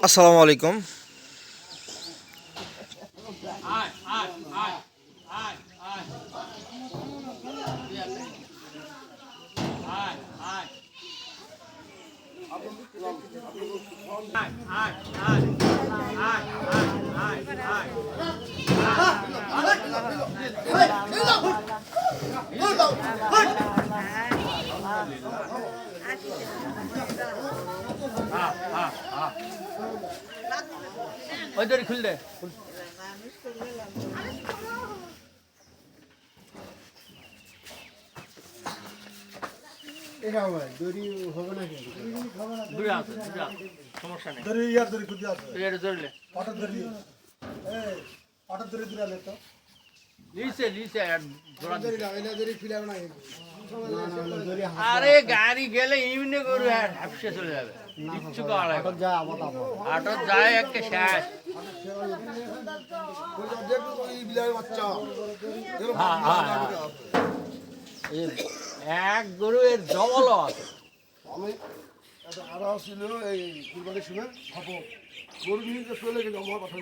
আসসালামু আলাইকুম। ওই দড়ি খুল দে। দূরে আছে, সমস্যা নেই। এটা ধরলে লিসে আর ধরা দে। আরে গাড়ি গেলে ইমনে করু আর হাফসে চলে যাবে। কিচ্ছু করা লাগবে না। আটত যায় একে শেষ। এক গরু এর ডবল আছে। আমি আরো ছিল এই কুরবানির সময় গরু নিয়ে চলে গেল আমার কথা